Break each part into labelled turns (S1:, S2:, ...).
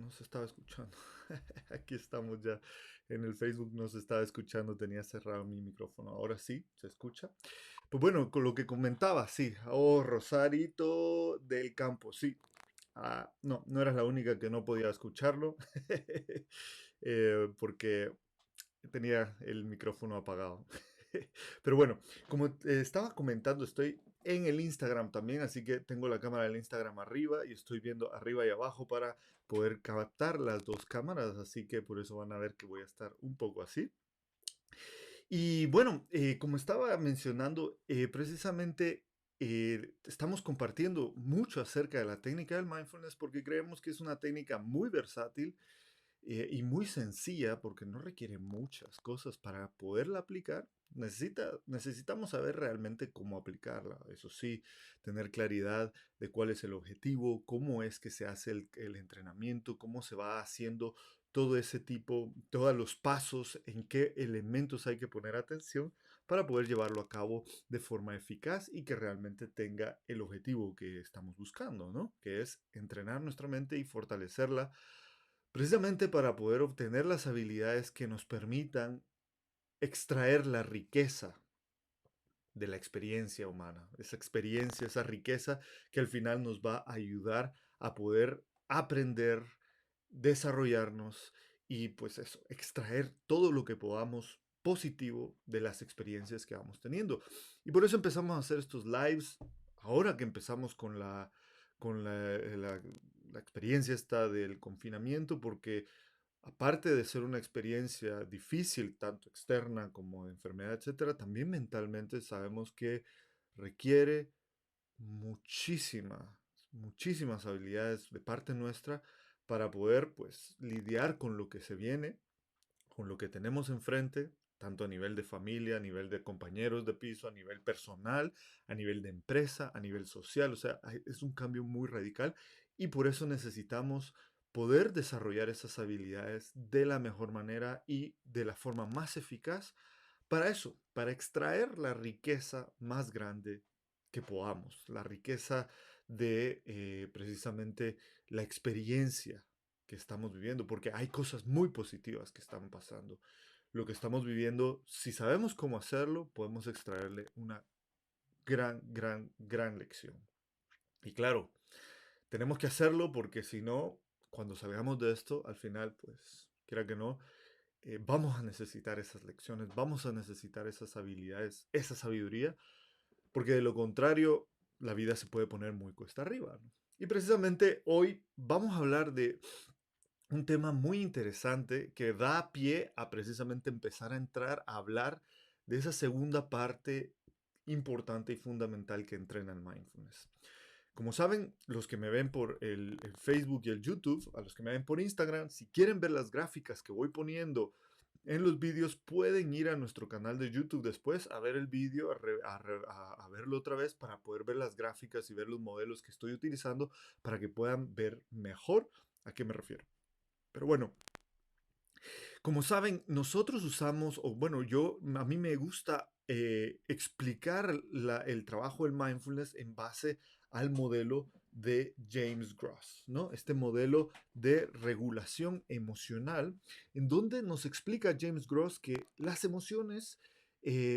S1: no se estaba escuchando. Aquí estamos ya en el Facebook, no se estaba escuchando, tenía cerrado mi micrófono. Ahora sí, se escucha. Pues bueno, con lo que comentaba, sí. Oh, Rosarito del Campo, sí. No, no eras la única que no podía escucharlo, porque tenía el micrófono apagado. Pero bueno, como estaba comentando, estoy en el Instagram también, así que tengo la cámara del Instagram arriba y estoy viendo arriba y abajo para poder captar las dos cámaras, así que por eso van a ver que voy a estar un poco así. Y bueno, como estaba mencionando, precisamente estamos compartiendo mucho acerca de la técnica del mindfulness porque creemos que es una técnica muy versátil y muy sencilla porque no requiere muchas cosas para poderla aplicar. Necesitamos saber realmente cómo aplicarla. Eso sí, tener claridad de cuál es el objetivo, cómo es que se hace el entrenamiento, cómo se va haciendo todo ese tipo, todos los pasos, en qué elementos hay que poner atención para poder llevarlo a cabo de forma eficaz y que realmente tenga el objetivo que estamos buscando, ¿no? Que es entrenar nuestra mente y fortalecerla precisamente para poder obtener las habilidades que nos permitan extraer la riqueza de la experiencia humana, esa experiencia, esa riqueza que al final nos va a ayudar a poder aprender, desarrollarnos y pues eso, extraer todo lo que podamos positivo de las experiencias que vamos teniendo. Y por eso empezamos a hacer estos lives, ahora que empezamos con la experiencia esta del confinamiento, porque aparte de ser una experiencia difícil, tanto externa como de enfermedad, etcétera, también mentalmente sabemos que requiere muchísimas habilidades de parte nuestra para poder, pues, lidiar con lo que se viene, con lo que tenemos enfrente, tanto a nivel de familia, a nivel de compañeros de piso, a nivel personal, a nivel de empresa, a nivel social. O sea, es un cambio muy radical y por eso necesitamos poder desarrollar esas habilidades de la mejor manera y de la forma más eficaz para eso, para extraer la riqueza más grande que podamos, la riqueza de precisamente la experiencia que estamos viviendo, porque hay cosas muy positivas que están pasando. Lo que estamos viviendo, si sabemos cómo hacerlo, podemos extraerle una gran lección. Y claro, tenemos que hacerlo porque si no, cuando salgamos de esto, al final, pues, quiera que no, vamos a necesitar esas lecciones, vamos a necesitar esas habilidades, esa sabiduría, porque de lo contrario, la vida se puede poner muy cuesta arriba, ¿no? Y precisamente hoy vamos a hablar de un tema muy interesante que da pie a precisamente empezar a entrar a hablar de esa segunda parte importante y fundamental que entrena el mindfulness. Como saben, los que me ven por el Facebook y el YouTube, a los que me ven por Instagram, si quieren ver las gráficas que voy poniendo en los vídeos, pueden ir a nuestro canal de YouTube después a ver el vídeo, a verlo otra vez para poder ver las gráficas y ver los modelos que estoy utilizando para que puedan ver mejor a qué me refiero. Pero bueno, como saben, nosotros usamos, o bueno, a mí me gusta explicar el trabajo del mindfulness en base al modelo de James Gross, ¿no? Este modelo de regulación emocional, en donde nos explica James Gross que las emociones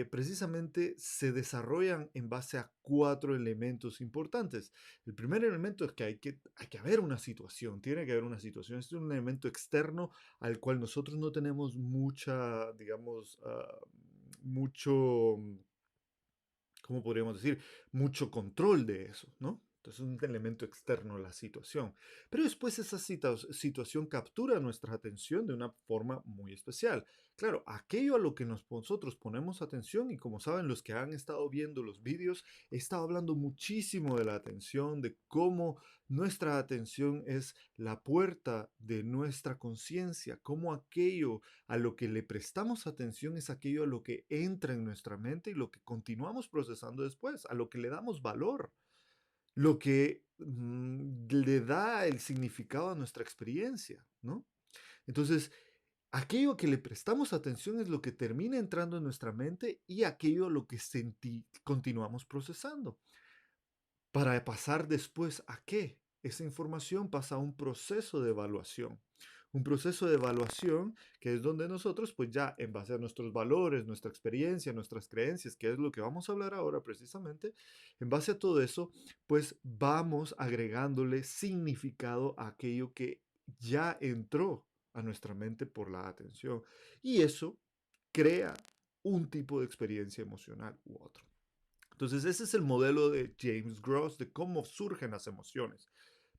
S1: precisamente se desarrollan en base a cuatro elementos importantes. El primer elemento es que hay que haber una situación, tiene que haber una situación, es un elemento externo al cual nosotros no tenemos mucha, digamos, mucho, ¿cómo podríamos decir? Mucho control de eso, ¿no? Entonces es un elemento externo a la situación. Pero después esa situación captura nuestra atención de una forma muy especial. Claro, aquello a lo que nosotros ponemos atención, y como saben los que han estado viendo los vídeos, he estado hablando muchísimo de la atención, de cómo nuestra atención es la puerta de nuestra conciencia, cómo aquello a lo que le prestamos atención es aquello a lo que entra en nuestra mente y lo que continuamos procesando después, a lo que le damos valor, lo que le da el significado a nuestra experiencia, ¿no? Entonces, aquello que le prestamos atención es lo que termina entrando en nuestra mente y aquello a lo que continuamos procesando. Para pasar después a qué? esa información pasa a un proceso de evaluación. Un proceso de evaluación que es donde nosotros, pues ya en base a nuestros valores, nuestra experiencia, nuestras creencias, que es lo que vamos a hablar ahora precisamente, en base a todo eso, pues vamos agregándole significado a aquello que ya entró a nuestra mente por la atención. Y eso crea un tipo de experiencia emocional u otro. Entonces, ese es el modelo de James Gross de cómo surgen las emociones.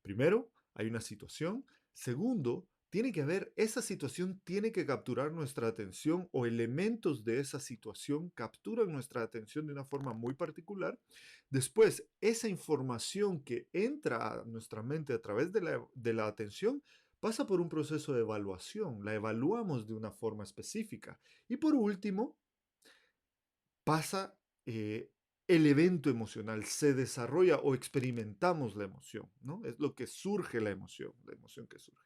S1: Primero, hay una situación. Segundo, tiene que haber, esa situación tiene que capturar nuestra atención o elementos de esa situación capturan nuestra atención de una forma muy particular. Después, esa información que entra a nuestra mente a través de la atención pasa por un proceso de evaluación. La evaluamos de una forma específica. Y por último, pasa el evento emocional, se desarrolla o experimentamos la emoción, ¿no? Es lo que surge la emoción que surge.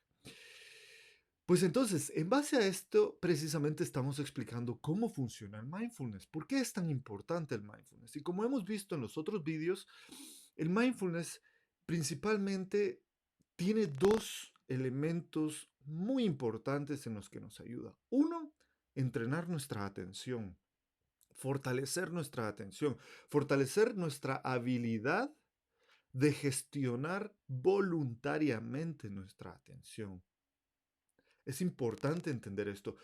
S1: Pues entonces, en base a esto, precisamente estamos explicando cómo funciona el mindfulness, por qué es tan importante el mindfulness. Y como hemos visto en los otros vídeos, el mindfulness principalmente tiene dos elementos muy importantes en los que nos ayuda. Uno, entrenar nuestra atención, fortalecer nuestra atención, fortalecer nuestra habilidad de gestionar voluntariamente nuestra atención. Es importante entender esto.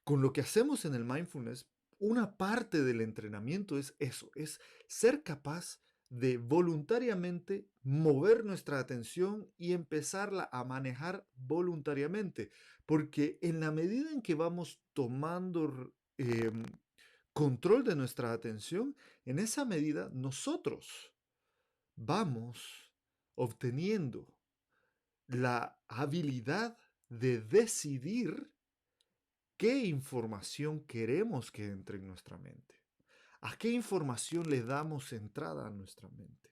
S1: Con lo que hacemos en el mindfulness, una parte del entrenamiento es eso, es ser capaz de voluntariamente mover nuestra atención y empezarla a manejar voluntariamente, porque en la medida en que vamos tomando control de nuestra atención, en esa medida nosotros vamos obteniendo la habilidad de decidir qué información queremos que entre en nuestra mente. ¿A qué información le damos entrada a nuestra mente?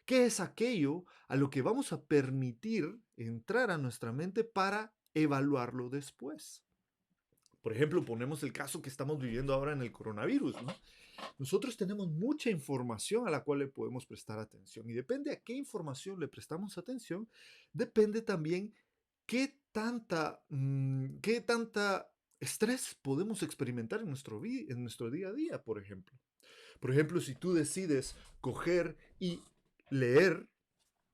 S1: ¿Qué es aquello a lo que vamos a permitir entrar a nuestra mente para evaluarlo después? Por ejemplo, ponemos el caso que estamos viviendo ahora en el coronavirus, ¿no? Nosotros tenemos mucha información a la cual le podemos prestar atención y depende a qué información le prestamos atención, depende también qué tanta estrés podemos experimentar en nuestro día a día, por ejemplo. Por ejemplo, si tú decides coger y leer,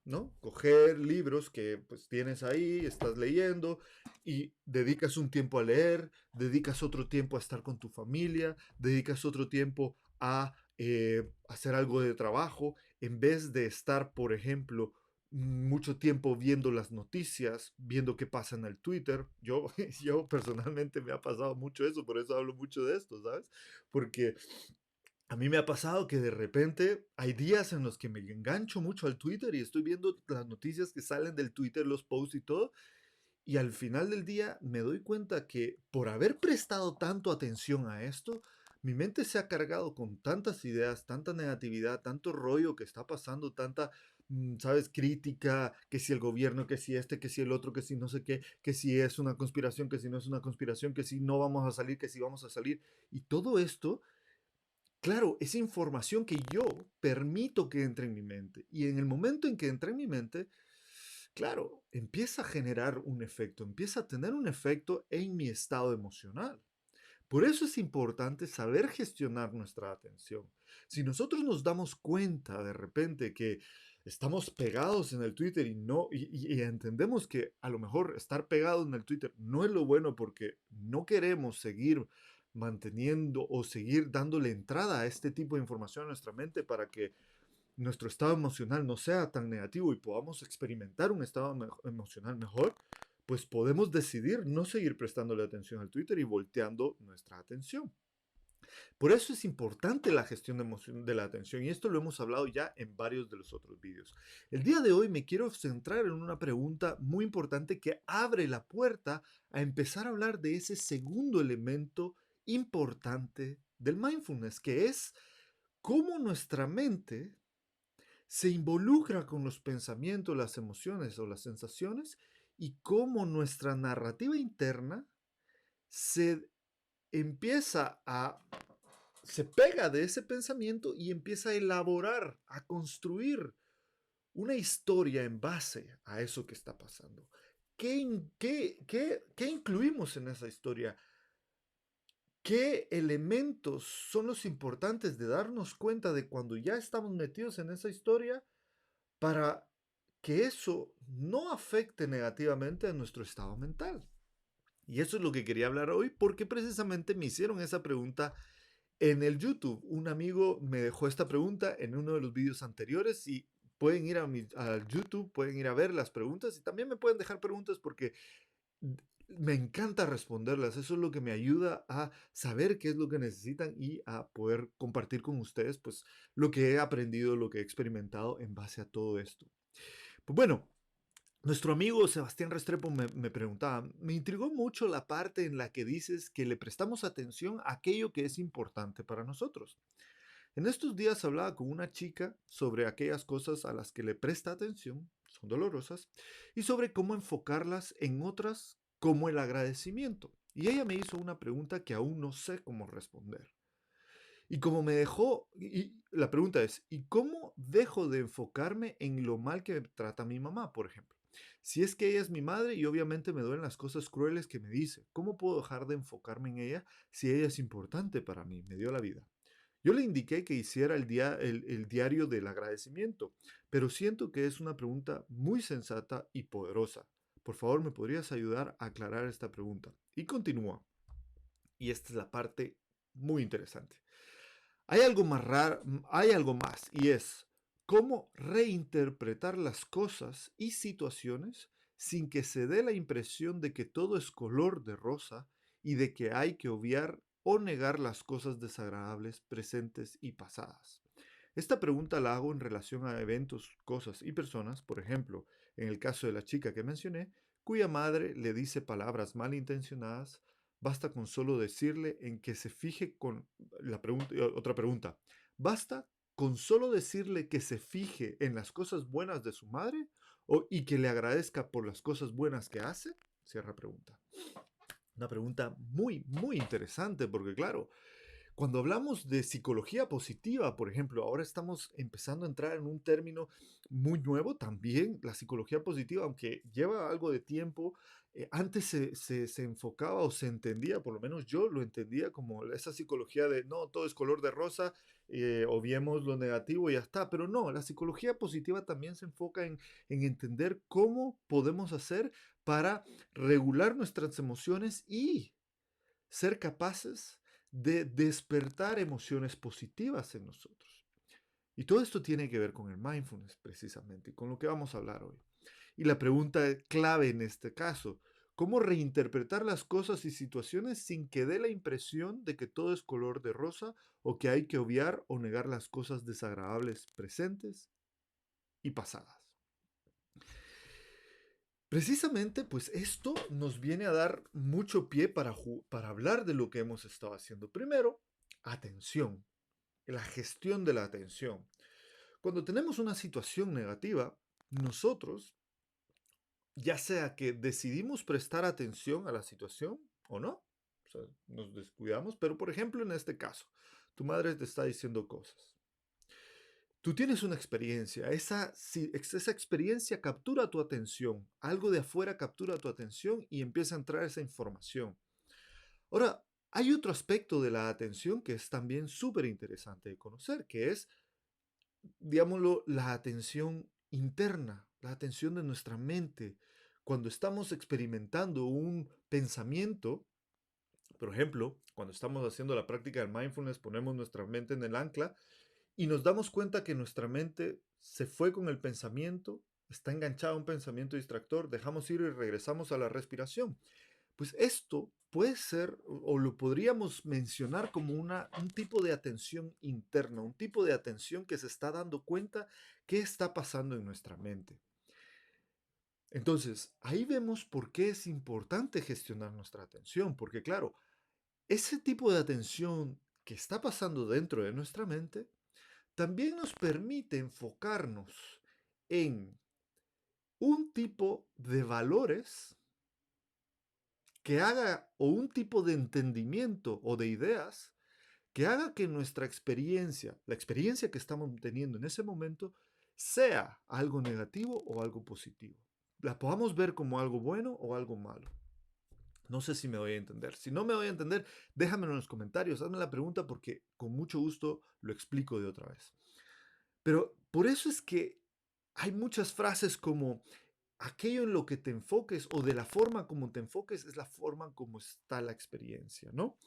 S1: ¿no? Coger libros que pues tienes ahí, estás leyendo y dedicas un tiempo a leer, dedicas otro tiempo a estar con tu familia, dedicas otro tiempo a hacer algo de trabajo, en vez de estar, por ejemplo, mucho tiempo viendo las noticias, viendo qué pasa en el Twitter. Yo personalmente me ha pasado mucho eso, por eso hablo mucho de esto, ¿sabes? Porque a mí me ha pasado que de repente hay días en los que me engancho mucho al Twitter y estoy viendo las noticias que salen del Twitter, los posts y todo, y al final del día me doy cuenta que por haber prestado tanto atención a esto, mi mente se ha cargado con tantas ideas, tanta negatividad, tanto rollo que está pasando, tanta, ¿sabes? Crítica, que si el gobierno, que si este, que si el otro, que si no sé qué, que si es una conspiración, que si no es una conspiración, que si no vamos a salir, que si vamos a salir. Y todo esto, claro, es información que yo permito que entre en mi mente. Y en el momento en que entra en mi mente, claro, empieza a generar un efecto, empieza a tener un efecto en mi estado emocional. Por eso es importante saber gestionar nuestra atención. Si nosotros nos damos cuenta de repente que estamos pegados en el Twitter y no y entendemos que a lo mejor estar pegado en el Twitter no es lo bueno porque no queremos seguir manteniendo o seguir dándole entrada a este tipo de información a nuestra mente para que nuestro estado emocional no sea tan negativo y podamos experimentar un estado emocional mejor, pues podemos decidir no seguir prestándole atención al Twitter y volteando nuestra atención. Por eso es importante la gestión de la atención y esto lo hemos hablado ya en varios de los otros vídeos. El día de hoy me quiero centrar en una pregunta muy importante que abre la puerta a empezar a hablar de ese segundo elemento importante del mindfulness, que es cómo nuestra mente se involucra con los pensamientos, las emociones o las sensaciones y cómo nuestra narrativa interna se empieza a, se pega de ese pensamiento y empieza a elaborar, a construir una historia en base a eso que está pasando. ¿Qué incluimos en esa historia? ¿Qué elementos son los importantes de darnos cuenta de cuando ya estamos metidos en esa historia para que eso no afecte negativamente a nuestro estado mental? Y eso es lo que quería hablar hoy porque precisamente me hicieron esa pregunta en el YouTube. Un amigo me dejó esta pregunta en uno de los vídeos anteriores y pueden ir al YouTube, pueden ir a ver las preguntas y también me pueden dejar preguntas porque me encanta responderlas. Eso es lo que me ayuda a saber qué es lo que necesitan y a poder compartir con ustedes pues lo que he aprendido, lo que he experimentado en base a todo esto. Pues bueno, nuestro amigo Sebastián Restrepo me preguntaba, me intrigó mucho la parte en la que dices que le prestamos atención a aquello que es importante para nosotros. En estos días hablaba con una chica sobre aquellas cosas a las que le presta atención, son dolorosas, y sobre cómo enfocarlas en otras como el agradecimiento. Y ella me hizo una pregunta que aún no sé cómo responder. Y como me dejó, y la pregunta es, ¿y cómo dejo de enfocarme en lo mal que me trata mi mamá, por ejemplo? Si es que ella es mi madre y obviamente me duelen las cosas crueles que me dice, ¿cómo puedo dejar de enfocarme en ella si ella es importante para mí, me dio la vida? Yo le indiqué que hiciera el diario del agradecimiento, pero siento que es una pregunta muy sensata y poderosa. Por favor, ¿me podrías ayudar a aclarar esta pregunta? Y continúa. Y esta es la parte muy interesante. Hay algo más raro, hay algo más, y es cómo reinterpretar las cosas y situaciones sin que se dé la impresión de que todo es color de rosa y de que hay que obviar o negar las cosas desagradables presentes y pasadas. Esta pregunta la hago en relación a eventos, cosas y personas, por ejemplo, en el caso de la chica que mencioné, cuya madre le dice palabras malintencionadas. Basta con solo decirle en que se fije con la pregunta, otra pregunta. ¿Basta con solo decirle que se fije en las cosas buenas de su madre y que le agradezca por las cosas buenas que hace? Cierra pregunta. Una pregunta muy, muy interesante porque claro, cuando hablamos de psicología positiva, por ejemplo, ahora estamos empezando a entrar en un término muy nuevo también, la psicología positiva, aunque lleva algo de tiempo, antes se enfocaba o se entendía, por lo menos yo lo entendía como esa psicología de no, todo es color de rosa, obviemos lo negativo y ya está, pero no, la psicología positiva también se enfoca en entender cómo podemos hacer para regular nuestras emociones y ser capaces de despertar emociones positivas en nosotros. Y todo esto tiene que ver con el mindfulness precisamente, y con lo que vamos a hablar hoy. Y la pregunta clave en este caso, ¿cómo reinterpretar las cosas y situaciones sin que dé la impresión de que todo es color de rosa o que hay que obviar o negar las cosas desagradables presentes y pasadas? Precisamente, pues esto nos viene a dar mucho pie para hablar de lo que hemos estado haciendo. Primero, atención, la gestión de la atención. Cuando tenemos una situación negativa, nosotros, ya sea que decidimos prestar atención a la situación o no, o sea, nos descuidamos, pero por ejemplo en este caso, tu madre te está diciendo cosas. Tú tienes una experiencia, esa experiencia captura tu atención, algo de afuera captura tu atención y empieza a entrar esa información. Ahora, hay otro aspecto de la atención que es también súper interesante de conocer, que es, digámoslo, la atención interna, la atención de nuestra mente. Cuando estamos experimentando un pensamiento, por ejemplo, cuando estamos haciendo la práctica del mindfulness, ponemos nuestra mente en el ancla y nos damos cuenta que nuestra mente se fue con el pensamiento, está enganchada a un pensamiento distractor, dejamos ir y regresamos a la respiración. Pues esto puede ser o lo podríamos mencionar como un tipo de atención interna, un tipo de atención que se está dando cuenta qué está pasando en nuestra mente. Entonces, ahí vemos por qué es importante gestionar nuestra atención, porque claro, ese tipo de atención que está pasando dentro de nuestra mente también nos permite enfocarnos en un tipo de valores que haga o un tipo de entendimiento o de ideas que haga que nuestra experiencia, la experiencia que estamos teniendo en ese momento, sea algo negativo o algo positivo. La podamos ver como algo bueno o algo malo. No sé si me doy a entender. Si no me doy a entender, déjamelo en los comentarios, hazme la pregunta porque con mucho gusto lo explico de otra vez. Pero por eso es que hay muchas frases como aquello en lo que te enfoques o de la forma como te enfoques es la forma como está la experiencia, ¿no?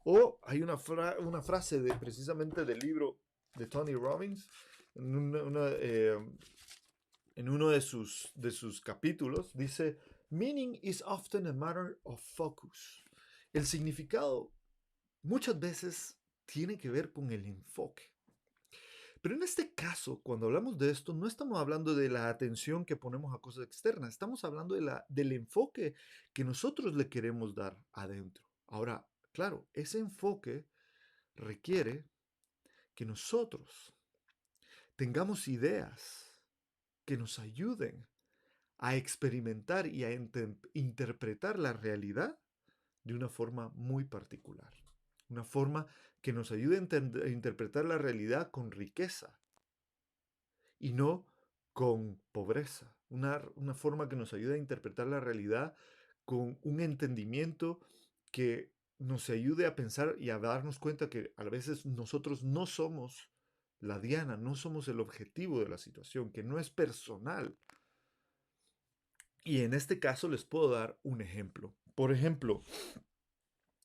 S1: O hay una frase de precisamente del libro de Tony Robbins, en, en uno de sus capítulos, dice, Meaning is often a matter of focus. El significado muchas veces tiene que ver con el enfoque. Pero en este caso, cuando hablamos de esto, no estamos hablando de la atención que ponemos a cosas externas, estamos hablando del enfoque que nosotros le queremos dar adentro. Ahora, claro, ese enfoque requiere que nosotros tengamos ideas que nos ayuden a experimentar y a interpretar la realidad de una forma muy particular. Una forma que nos ayude a interpretar la realidad con riqueza, y no con pobreza. Una forma que nos ayude a interpretar la realidad con un entendimiento que nos ayude a pensar y a darnos cuenta que a veces nosotros no somos la diana, no somos el objetivo de la situación, que no es personal. Y en este caso les puedo dar un ejemplo. Por ejemplo,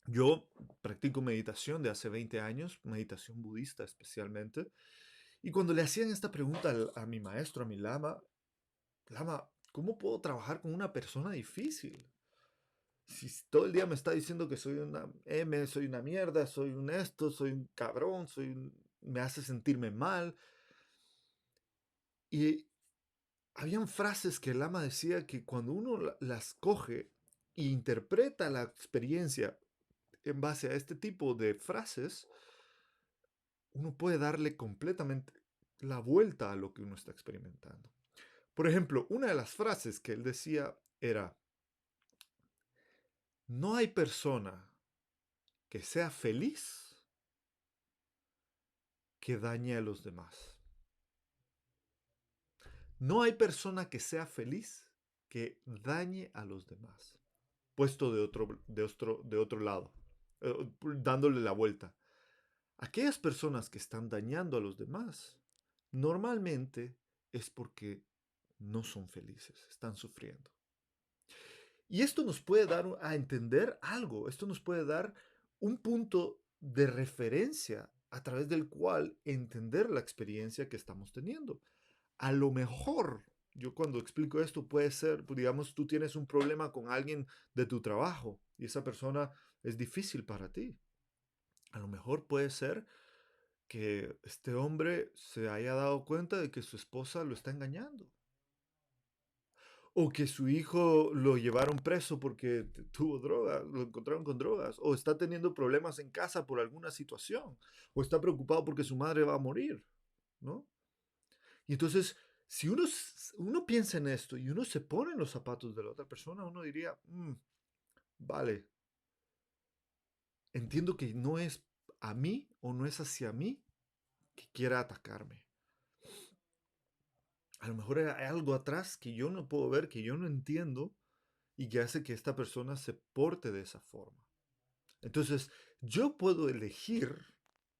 S1: yo practico meditación de hace 20 años, meditación budista especialmente, y cuando le hacían esta pregunta a mi maestro, a mi lama, Lama, ¿cómo puedo trabajar con una persona difícil? Si todo el día me está diciendo que soy una M, soy una mierda, soy un esto, soy un cabrón, me hace sentirme mal. Y habían frases que el Lama decía que cuando uno las coge e interpreta la experiencia en base a este tipo de frases, uno puede darle completamente la vuelta a lo que uno está experimentando. Por ejemplo, una de las frases que él decía era, no hay persona que sea feliz que dañe a los demás. No hay persona que sea feliz que dañe a los demás. Puesto de otro lado, dándole la vuelta. Aquellas personas que están dañando a los demás, normalmente es porque no son felices, están sufriendo. Y esto nos puede dar a entender algo, esto nos puede dar un punto de referencia a través del cual entender la experiencia que estamos teniendo. A lo mejor, yo cuando explico esto puede ser, pues, digamos, tú tienes un problema con alguien de tu trabajo y esa persona es difícil para ti. A lo mejor puede ser que este hombre se haya dado cuenta de que su esposa lo está engañando. O que su hijo lo llevaron preso porque tuvo drogas, lo encontraron con drogas, o está teniendo problemas en casa por alguna situación, o está preocupado porque su madre va a morir, ¿no? Y entonces, si uno piensa en esto y uno se pone en los zapatos de la otra persona, uno diría, vale, entiendo que no es a mí o no es hacia mí que quiera atacarme. A lo mejor hay algo atrás que yo no puedo ver, que yo no entiendo y que hace que esta persona se porte de esa forma. Entonces, yo puedo elegir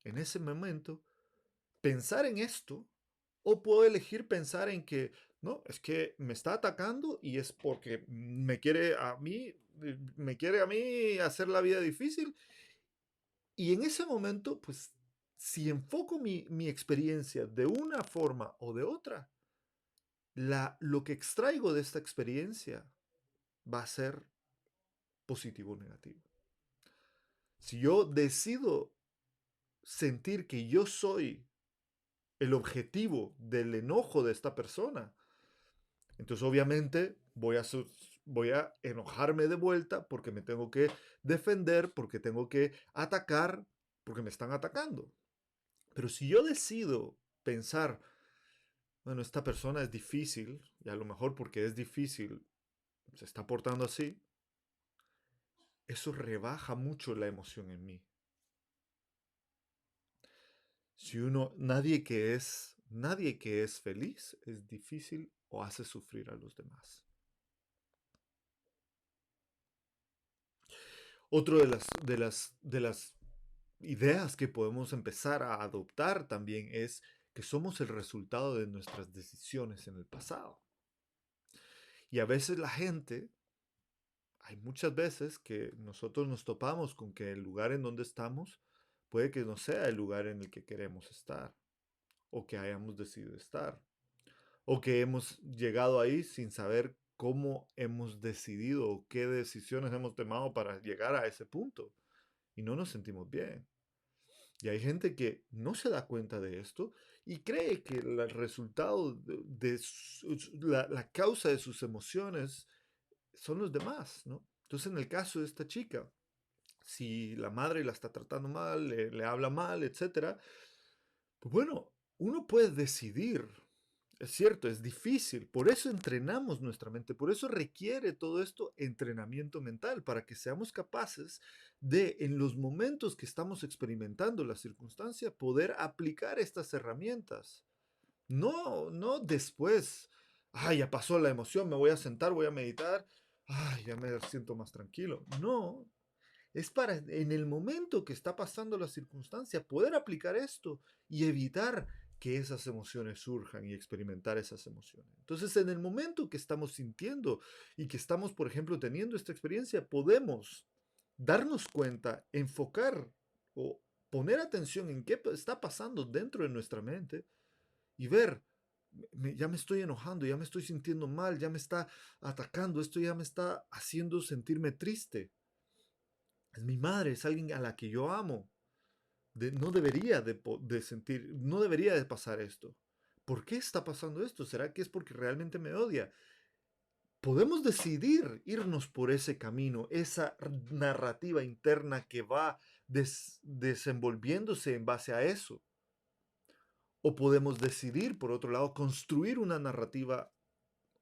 S1: en ese momento pensar en esto o puedo elegir pensar en que, no, es que me está atacando y es porque me quiere a mí hacer la vida difícil. Y en ese momento, pues, si enfoco mi experiencia de una forma o de otra, lo que extraigo de esta experiencia va a ser positivo o negativo. Si yo decido sentir que yo soy el objetivo del enojo de esta persona, entonces obviamente voy a enojarme de vuelta porque me tengo que defender, porque tengo que atacar, porque me están atacando. Pero si yo decido pensar, bueno, esta persona es difícil, y a lo mejor porque es difícil se está portando así, eso rebaja mucho la emoción en mí. Si nadie que es Nadie que es feliz es difícil o hace sufrir a los demás. Otro de las ideas que podemos empezar a adoptar también es que somos el resultado de nuestras decisiones en el pasado. Y a veces la gente, hay muchas veces que nosotros nos topamos con que el lugar en donde estamos puede que no sea el lugar en el que queremos estar o que hayamos decidido estar o que hemos llegado ahí sin saber cómo hemos decidido o qué decisiones hemos tomado para llegar a ese punto y no nos sentimos bien. Y hay gente que no se da cuenta de esto y cree que el resultado la causa de sus emociones son los demás, ¿no? Entonces, en el caso de esta chica, si la madre la está tratando mal, le habla mal, etcétera, pues bueno, uno puede decidir. Es cierto, es difícil. Por eso entrenamos nuestra mente. Por eso requiere todo esto entrenamiento mental, para que seamos capaces de, en los momentos que estamos experimentando la circunstancia, poder aplicar estas herramientas. No después. Ay, ya pasó la emoción, me voy a sentar, voy a meditar. Ay, ya me siento más tranquilo. No, es para en el momento que está pasando la circunstancia poder aplicar esto y evitar que esas emociones surjan y experimentar esas emociones. Entonces, en el momento que estamos sintiendo y que estamos, por ejemplo, teniendo esta experiencia, podemos darnos cuenta, enfocar o poner atención en qué está pasando dentro de nuestra mente y ver, ya me estoy enojando, ya me estoy sintiendo mal, ya me está atacando, esto ya me está haciendo sentirme triste. Es mi madre, es alguien a la que yo amo. No debería de sentir, no debería de pasar esto. ¿Por qué está pasando esto? ¿Será que es porque realmente me odia? Podemos decidir irnos por ese camino, esa narrativa interna que va desenvolviéndose en base a eso. O podemos decidir, por otro lado, construir una narrativa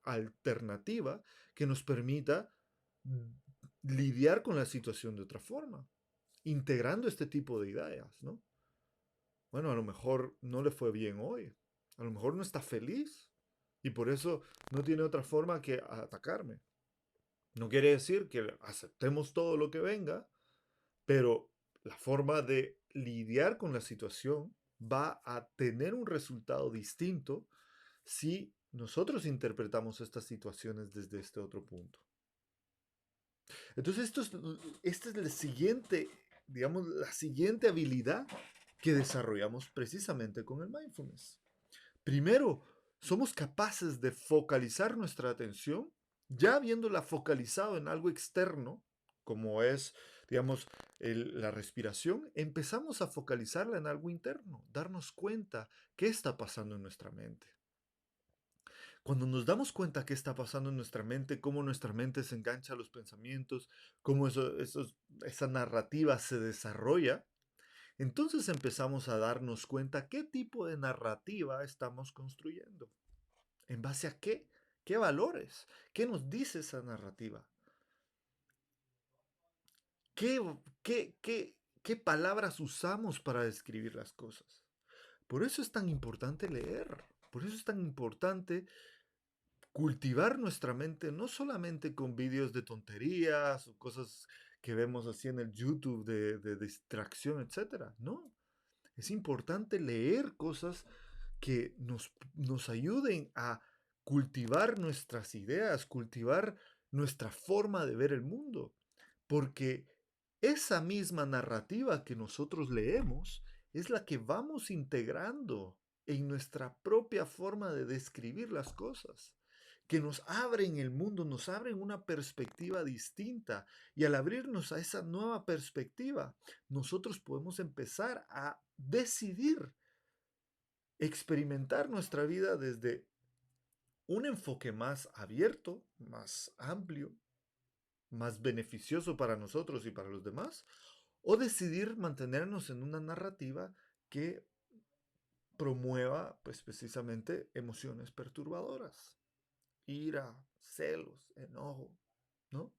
S1: alternativa que nos permita lidiar con la situación de otra forma, integrando este tipo de ideas, ¿no? Bueno, a lo mejor no le fue bien hoy, a lo mejor no está feliz y por eso no tiene otra forma que atacarme. No quiere decir que aceptemos todo lo que venga, pero la forma de lidiar con la situación va a tener un resultado distinto si nosotros interpretamos estas situaciones desde este otro punto. Entonces, esta es la siguiente, digamos, la siguiente habilidad que desarrollamos precisamente con el mindfulness. Primero, somos capaces de focalizar nuestra atención, ya habiéndola focalizado en algo externo, como es, digamos, la respiración, empezamos a focalizarla en algo interno, darnos cuenta qué está pasando en nuestra mente. Cuando nos damos cuenta qué está pasando en nuestra mente, cómo nuestra mente se engancha a los pensamientos, cómo esa narrativa se desarrolla, entonces empezamos a darnos cuenta qué tipo de narrativa estamos construyendo. ¿En base a qué? ¿Qué valores? ¿Qué nos dice esa narrativa? ¿Qué, qué palabras usamos para describir las cosas? Por eso es tan importante leer. Por eso es tan importante cultivar nuestra mente, no solamente con vídeos de tonterías o cosas que vemos así en el YouTube de distracción, etcétera. No, es importante leer cosas que nos ayuden a cultivar nuestras ideas, cultivar nuestra forma de ver el mundo, porque esa misma narrativa que nosotros leemos es la que vamos integrando en nuestra propia forma de describir las cosas, que nos abren el mundo, nos abren una perspectiva distinta, y al abrirnos a esa nueva perspectiva, nosotros podemos empezar a decidir experimentar nuestra vida desde un enfoque más abierto, más amplio, más beneficioso para nosotros y para los demás, o decidir mantenernos en una narrativa que promueva, pues precisamente, emociones perturbadoras, ira, celos, enojo, ¿no?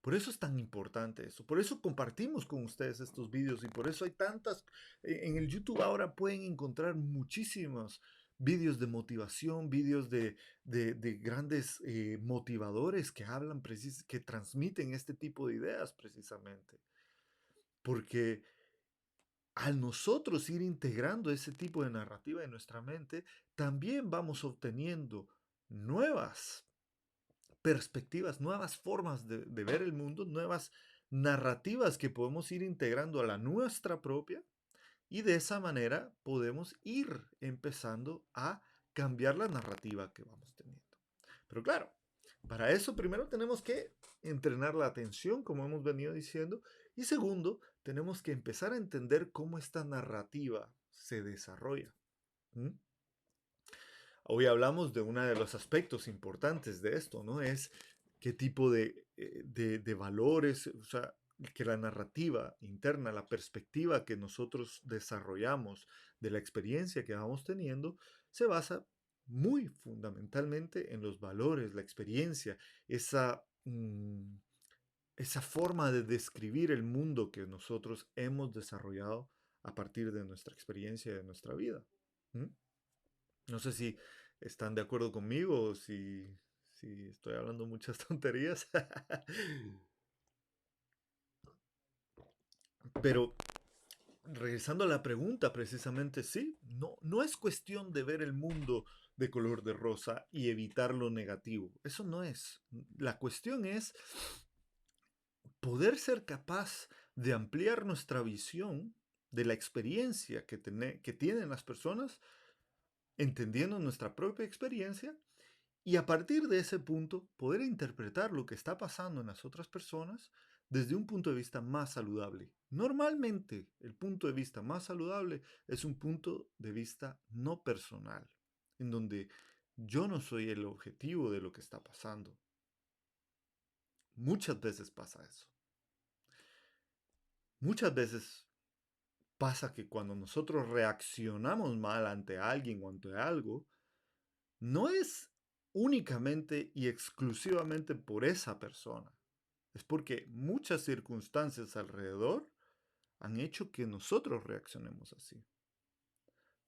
S1: Por eso es tan importante eso. Por eso compartimos con ustedes estos vídeos y por eso hay tantas. En el YouTube ahora pueden encontrar muchísimos vídeos de motivación, vídeos de grandes motivadores que hablan, que transmiten este tipo de ideas precisamente. Porque al nosotros ir integrando ese tipo de narrativa en nuestra mente, también vamos obteniendo nuevas perspectivas, nuevas formas de ver el mundo, nuevas narrativas que podemos ir integrando a la nuestra propia y de esa manera podemos ir empezando a cambiar la narrativa que vamos teniendo. Pero claro, para eso primero tenemos que entrenar la atención, como hemos venido diciendo, y segundo, tenemos que empezar a entender cómo esta narrativa se desarrolla. ¿Mm? Hoy hablamos de uno de los aspectos importantes de esto, ¿no? Es qué tipo de valores, o sea, que la narrativa interna, la perspectiva que nosotros desarrollamos de la experiencia que vamos teniendo, se basa muy fundamentalmente en los valores, la experiencia, esa, esa forma de describir el mundo que nosotros hemos desarrollado a partir de nuestra experiencia y de nuestra vida. ¿Mm? No sé si están de acuerdo conmigo o si estoy hablando muchas tonterías. Pero regresando a la pregunta, precisamente sí, no es cuestión de ver el mundo de color de rosa y evitar lo negativo. Eso no es. La cuestión es poder ser capaz de ampliar nuestra visión de la experiencia que tienen las personas, entendiendo nuestra propia experiencia. Y a partir de ese punto, poder interpretar lo que está pasando en las otras personas desde un punto de vista más saludable. Normalmente, el punto de vista más saludable es un punto de vista no personal, en donde yo no soy el objetivo de lo que está pasando. Muchas veces pasa eso. Muchas veces pasa que cuando nosotros reaccionamos mal ante alguien o ante algo, no es únicamente y exclusivamente por esa persona. Es porque muchas circunstancias alrededor han hecho que nosotros reaccionemos así.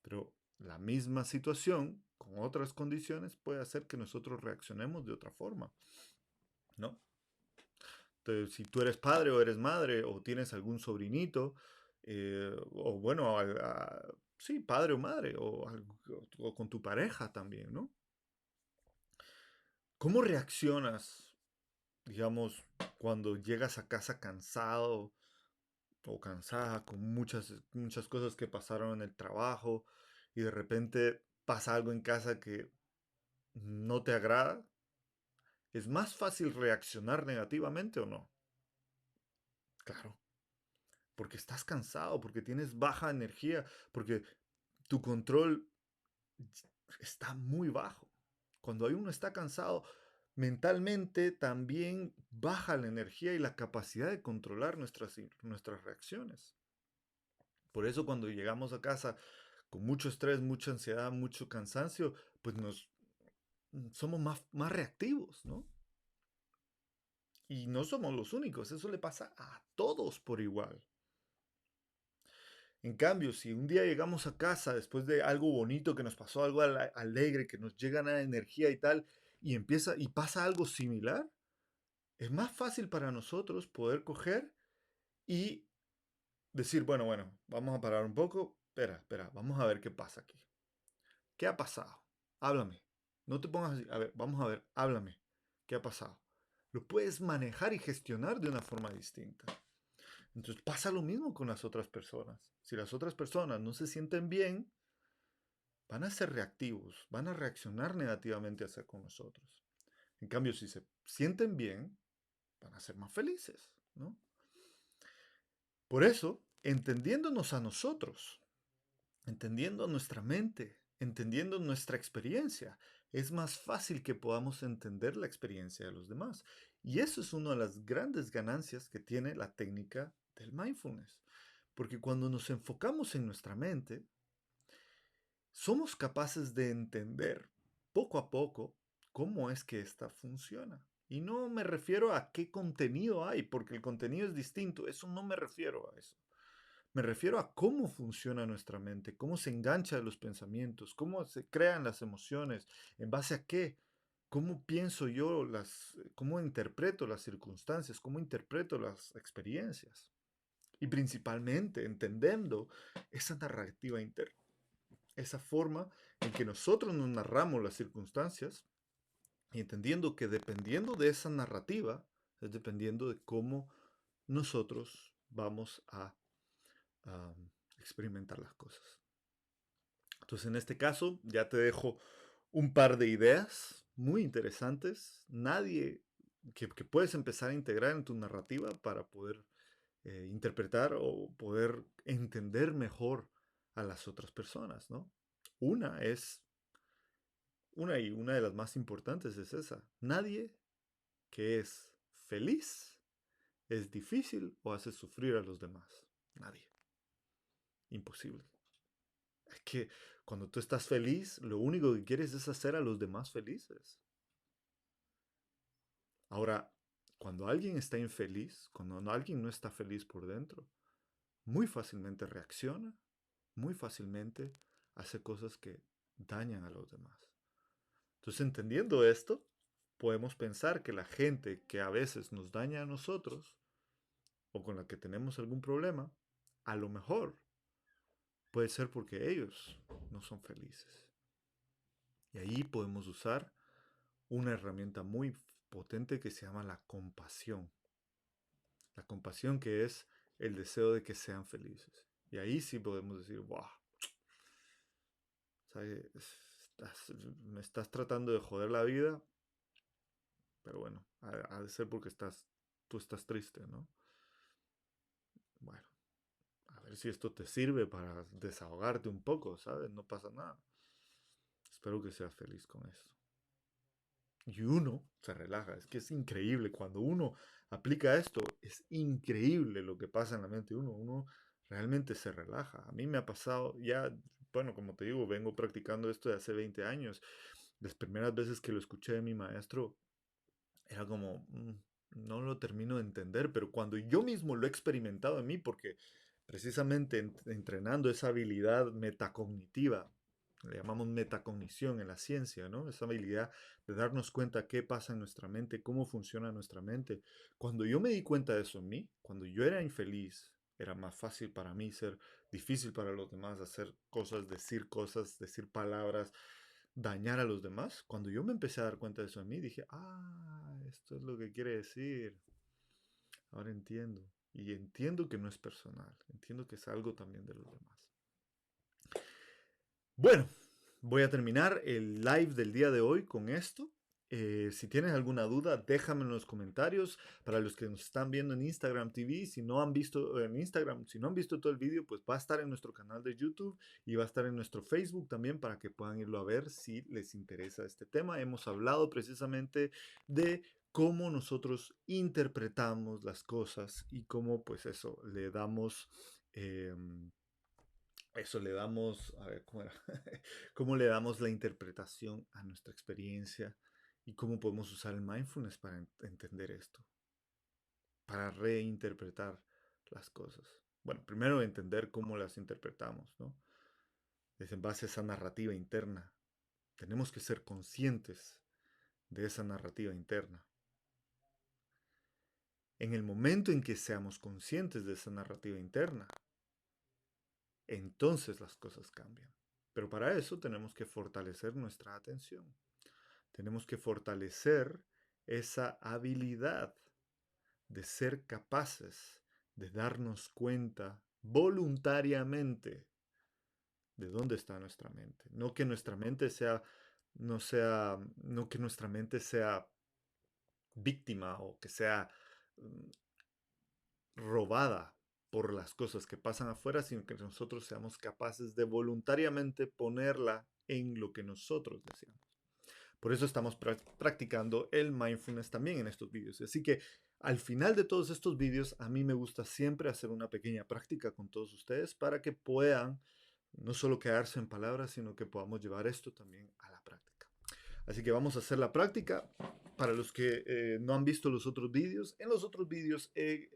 S1: Pero la misma situación, con otras condiciones, puede hacer que nosotros reaccionemos de otra forma, ¿no? Entonces, si tú eres padre o eres madre o tienes algún sobrinito, o bueno, sí, padre o madre, o con tu pareja también, ¿no? ¿Cómo reaccionas, digamos, cuando llegas a casa cansado o cansada con muchas cosas que pasaron en el trabajo y de repente pasa algo en casa que no te agrada? ¿Es más fácil reaccionar negativamente o no? Claro, porque estás cansado, porque tienes baja energía, porque tu control está muy bajo. Cuando uno está cansado, mentalmente también baja la energía y la capacidad de controlar nuestras reacciones. Por eso cuando llegamos a casa con mucho estrés, mucha ansiedad, mucho cansancio, pues somos más reactivos, ¿no? Y no somos los únicos, eso le pasa a todos por igual. En cambio, si un día llegamos a casa después de algo bonito que nos pasó, algo alegre, que nos llega una energía y tal, y pasa algo similar, es más fácil para nosotros poder coger y decir, bueno, vamos a parar un poco, espera, vamos a ver qué pasa aquí. ¿Qué ha pasado? Háblame. No te pongas así. A ver, vamos a ver, háblame. ¿Qué ha pasado? Lo puedes manejar y gestionar de una forma distinta. Entonces pasa lo mismo con las otras personas. Si las otras personas no se sienten bien, van a ser reactivos, van a reaccionar negativamente hacia con nosotros. En cambio, si se sienten bien, van a ser más felices, ¿no? Por eso, entendiéndonos a nosotros, entendiendo nuestra mente, entendiendo nuestra experiencia, es más fácil que podamos entender la experiencia de los demás. Y eso es una de las grandes ganancias que tiene la técnica del mindfulness. Porque cuando nos enfocamos en nuestra mente, somos capaces de entender poco a poco cómo es que ésta funciona. Y no me refiero a qué contenido hay, porque el contenido es distinto. Eso no me refiero a eso. Me refiero a cómo funciona nuestra mente, cómo se engancha los pensamientos, cómo se crean las emociones, en base a qué, cómo pienso yo cómo interpreto las circunstancias, cómo interpreto las experiencias. Y principalmente entendiendo esa narrativa interna, esa forma en que nosotros nos narramos las circunstancias y entendiendo que dependiendo de esa narrativa, es dependiendo de cómo nosotros vamos a experimentar las cosas. Entonces, en este caso, ya te dejo un par de ideas muy interesantes. Nadie que puedes empezar a integrar en tu narrativa para poder interpretar o poder entender mejor a las otras personas, ¿no? Una es, una de las más importantes es esa. Nadie que es feliz es difícil o hace sufrir a los demás. Nadie. Imposible. Es que cuando tú estás feliz, lo único que quieres es hacer a los demás felices. Ahora, cuando alguien está infeliz, cuando alguien no está feliz por dentro, muy fácilmente reacciona, muy fácilmente hace cosas que dañan a los demás. Entonces, entendiendo esto, podemos pensar que la gente que a veces nos daña a nosotros o con la que tenemos algún problema, a lo mejor puede ser porque ellos no son felices. Y ahí podemos usar una herramienta muy potente que se llama la compasión. La compasión que es el deseo de que sean felices. Y ahí sí podemos decir, wow, me estás tratando de joder la vida, pero bueno, ha de ser porque tú estás triste, ¿no? Bueno, a ver si esto te sirve para desahogarte un poco, ¿sabes? No pasa nada. Espero que seas feliz con esto. Y uno se relaja, es que es increíble. Cuando uno aplica esto, es increíble lo que pasa en la mente de uno. Uno realmente se relaja. A mí me ha pasado ya, bueno, como te digo, vengo practicando esto de hace 20 años. Las primeras veces que lo escuché de mi maestro, era como, no lo termino de entender, pero cuando yo mismo lo he experimentado en mí, porque precisamente entrenando esa habilidad metacognitiva, le llamamos metacognición en la ciencia, ¿no? Esa habilidad de darnos cuenta qué pasa en nuestra mente, cómo funciona nuestra mente. Cuando yo me di cuenta de eso en mí, cuando yo era infeliz, era más fácil para mí ser difícil para los demás, hacer cosas, decir palabras, dañar a los demás. Cuando yo me empecé a dar cuenta de eso en mí, dije, esto es lo que quiere decir. Ahora entiendo. Y entiendo que no es personal, entiendo que es algo también de los demás. Bueno, voy a terminar el live del día de hoy con esto. Si tienes alguna duda, déjame en los comentarios. Para los que nos están viendo en Instagram TV, si no han visto en Instagram, si no han visto todo el vídeo, pues va a estar en nuestro canal de YouTube y va a estar en nuestro Facebook también para que puedan irlo a ver si les interesa este tema. Hemos hablado precisamente de cómo nosotros interpretamos las cosas y cómo pues eso le damos, a ver, ¿cómo era? ¿Cómo le damos la interpretación a nuestra experiencia y cómo podemos usar el mindfulness para entender esto, para reinterpretar las cosas? Bueno, primero entender cómo las interpretamos, ¿no? Es en base a esa narrativa interna. Tenemos que ser conscientes de esa narrativa interna. En el momento en que seamos conscientes de esa narrativa interna, entonces las cosas cambian. Pero para eso tenemos que fortalecer nuestra atención. Tenemos que fortalecer esa habilidad de ser capaces de darnos cuenta voluntariamente de dónde está nuestra mente. No que nuestra mente no que nuestra mente sea víctima o que sea mm, robada por las cosas que pasan afuera, sino que nosotros seamos capaces de voluntariamente ponerla en lo que nosotros deseamos. Por eso estamos practicando el mindfulness también en estos vídeos. Así que al final de todos estos vídeos, a mí me gusta siempre hacer una pequeña práctica con todos ustedes para que puedan no solo quedarse en palabras, sino que podamos llevar esto también a la práctica. Así que vamos a hacer la práctica. Para los que no han visto los otros vídeos, en los otros vídeos he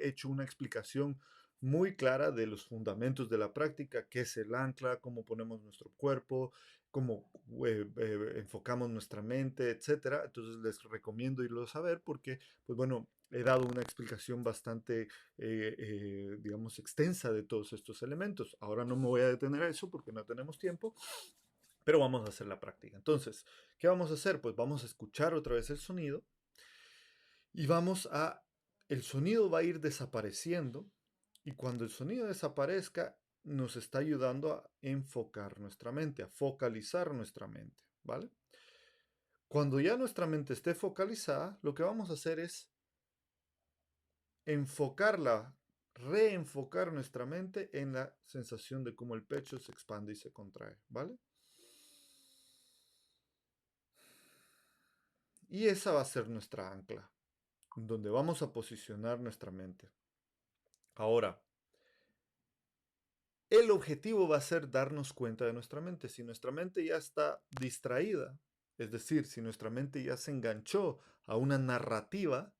S1: hecho una explicación muy clara de los fundamentos de la práctica, qué es el ancla, cómo ponemos nuestro cuerpo, cómo enfocamos nuestra mente, etcétera. Entonces les recomiendo irlo a ver porque, pues bueno, he dado una explicación bastante, digamos, extensa de todos estos elementos. Ahora no me voy a detener a eso porque no tenemos tiempo, pero vamos a hacer la práctica. Entonces, ¿qué vamos a hacer? Pues vamos a escuchar otra vez el sonido y el sonido va a ir desapareciendo y cuando el sonido desaparezca nos está ayudando a enfocar nuestra mente, a focalizar nuestra mente, ¿vale? Cuando ya nuestra mente esté focalizada, lo que vamos a hacer es enfocarla, reenfocar nuestra mente en la sensación de cómo el pecho se expande y se contrae, ¿vale? Y esa va a ser nuestra ancla, donde vamos a posicionar nuestra mente. Ahora, el objetivo va a ser darnos cuenta de nuestra mente. Si nuestra mente ya está distraída, es decir, si nuestra mente ya se enganchó a una narrativa,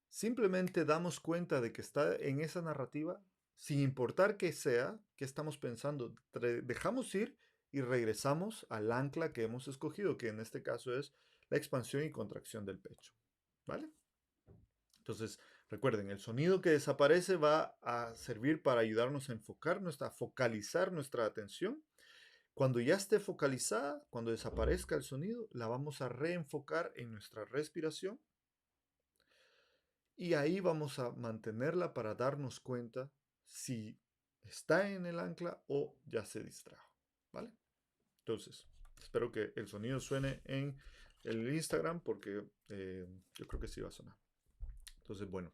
S1: simplemente damos cuenta de que está en esa narrativa, sin importar qué sea, qué estamos pensando. Dejamos ir y regresamos al ancla que hemos escogido, que en este caso es la expansión y contracción del pecho. ¿Vale? Entonces, recuerden, el sonido que desaparece va a servir para ayudarnos a a focalizar nuestra atención. Cuando ya esté focalizada, cuando desaparezca el sonido, la vamos a reenfocar en nuestra respiración y ahí vamos a mantenerla para darnos cuenta si está en el ancla o ya se distrajo, ¿vale? Entonces, espero que el sonido suene en el Instagram porque yo creo que sí va a sonar. Entonces, bueno,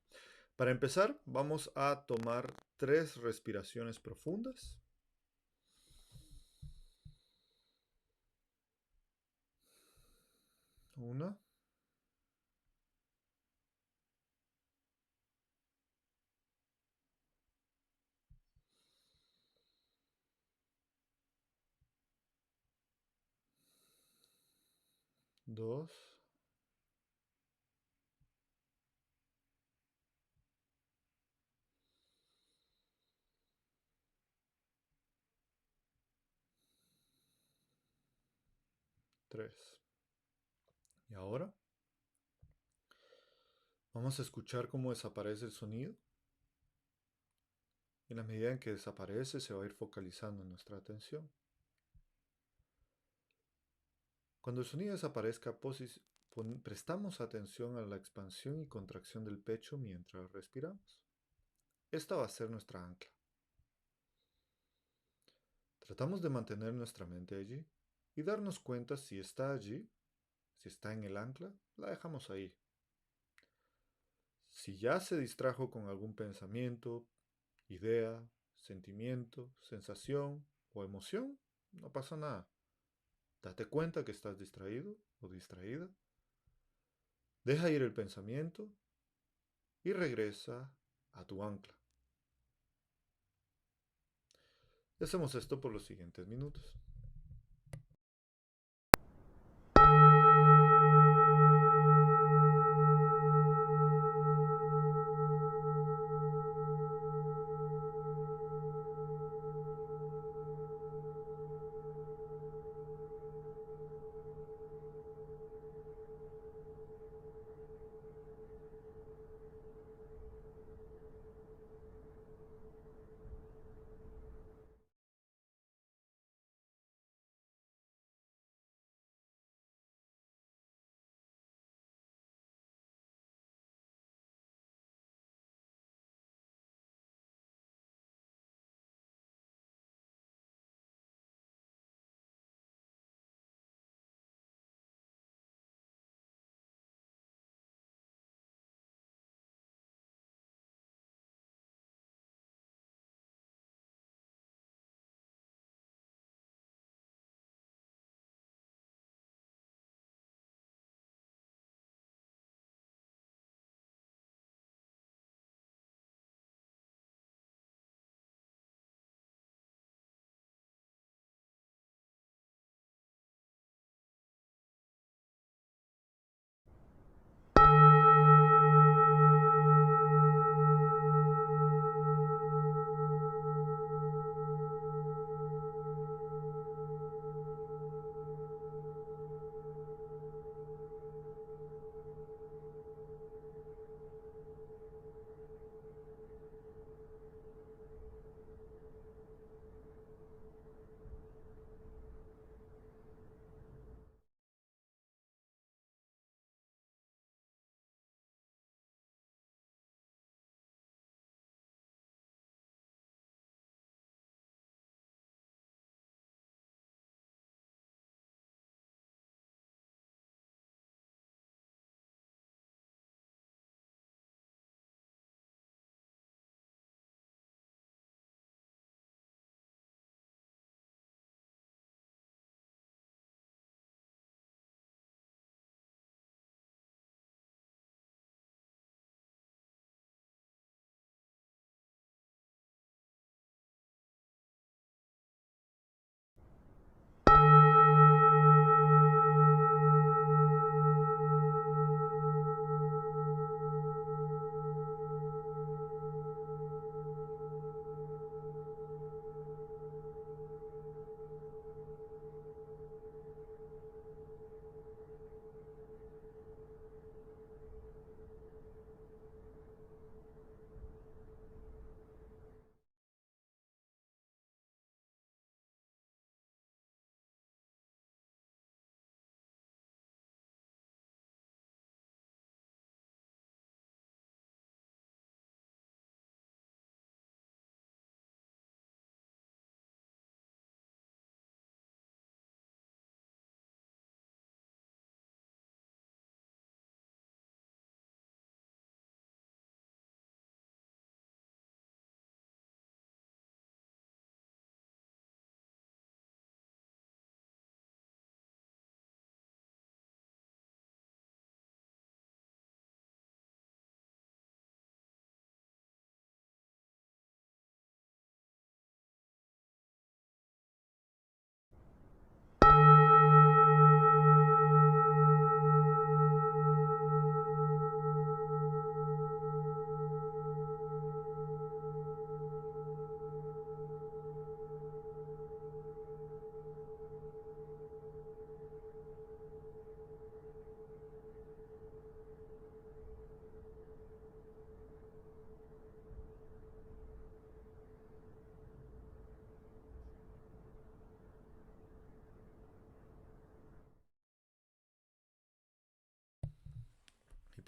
S1: para empezar vamos a tomar 3 respiraciones profundas. Una. 2. 3. Y ahora vamos a escuchar cómo desaparece el sonido. En la medida en que desaparece, se va a ir focalizando en nuestra atención. Cuando el sonido desaparezca, prestamos atención a la expansión y contracción del pecho mientras respiramos. Esta va a ser nuestra ancla. Tratamos de mantener nuestra mente allí y darnos cuenta si está allí, si está en el ancla, la dejamos ahí. Si ya se distrajo con algún pensamiento, idea, sentimiento, sensación o emoción, no pasa nada. Date cuenta que estás distraído o distraída. Deja ir el pensamiento y regresa a tu ancla. Y hacemos esto por los siguientes minutos.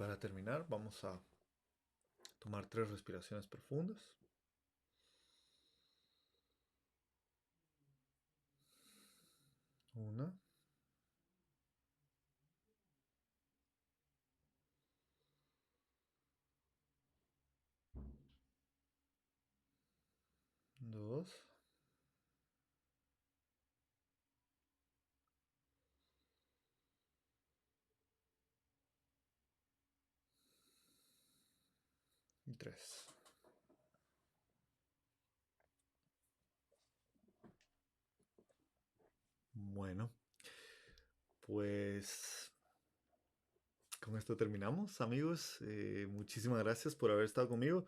S1: para terminar, vamos a tomar 3 respiraciones profundas. Una, dos, y tres. Bueno, pues con esto terminamos, amigos. Muchísimas gracias por haber estado conmigo.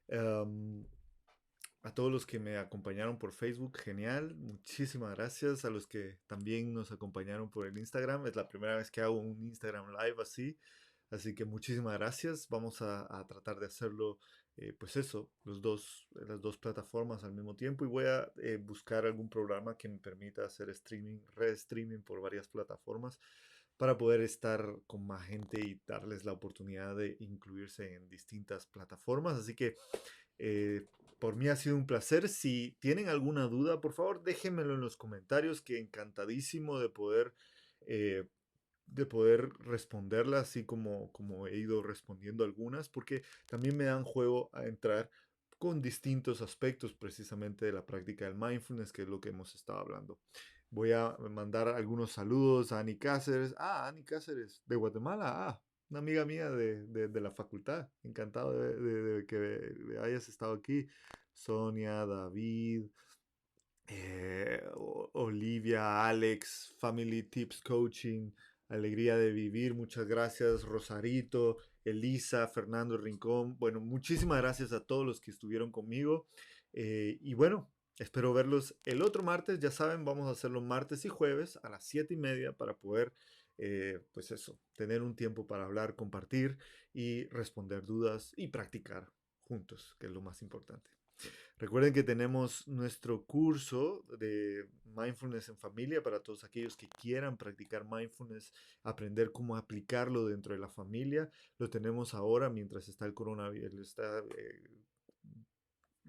S1: Em, a todos los que me acompañaron por Facebook, genial. Muchísimas gracias. A los que también nos acompañaron por el Instagram. Es la primera vez que hago un Instagram Live así. Así que muchísimas gracias. Vamos a tratar de hacerlo, pues eso, las dos plataformas al mismo tiempo. Y voy a buscar algún programa que me permita hacer streaming, re-streaming por varias plataformas para poder estar con más gente y darles la oportunidad de incluirse en distintas plataformas. Así que eh, por mí ha sido un placer. Si tienen alguna duda, por favor, déjenmelo en los comentarios, que encantadísimo eh, de poder responderla, así como he ido respondiendo algunas, porque también me dan juego a entrar con distintos aspectos precisamente de la práctica del mindfulness, que es lo que hemos estado hablando. Voy a mandar algunos saludos a Ani Cáceres. Ah, Ani Cáceres, de Guatemala. Ah, una amiga mía de la facultad. Encantado de que hayas estado aquí. Sonia, David, Olivia, Alex, Family Tips Coaching, Alegría de Vivir, muchas gracias, Rosarito, Elisa, Fernando Rincón. Bueno, muchísimas gracias a todos los que estuvieron conmigo. Y bueno, espero verlos el otro martes. Ya saben, vamos a hacerlo martes y jueves a las 7:30 para poder, pues eso, tener un tiempo para hablar, compartir y responder dudas y practicar juntos, que es lo más importante. Recuerden que tenemos nuestro curso de mindfulness en familia para todos aquellos que quieran practicar mindfulness, aprender cómo aplicarlo dentro de la familia. Lo tenemos ahora mientras está el coronavirus,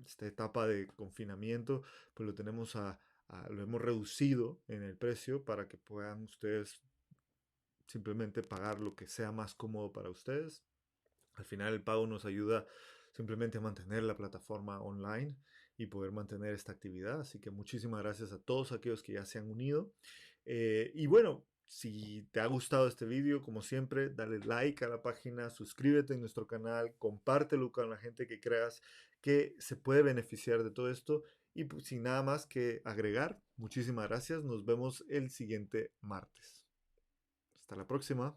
S1: esta etapa de confinamiento, pues lo tenemos lo hemos reducido en el precio para que puedan ustedes simplemente pagar lo que sea más cómodo para ustedes. Al final el pago nos ayuda simplemente a mantener la plataforma online y poder mantener esta actividad. Así que muchísimas gracias a todos aquellos que ya se han unido. Y bueno, si te ha gustado este vídeo, como siempre, dale like a la página, suscríbete en nuestro canal, compártelo con la gente que creas que se puede beneficiar de todo esto. Y pues, sin nada más que agregar, muchísimas gracias. Nos vemos el siguiente martes. Hasta la próxima.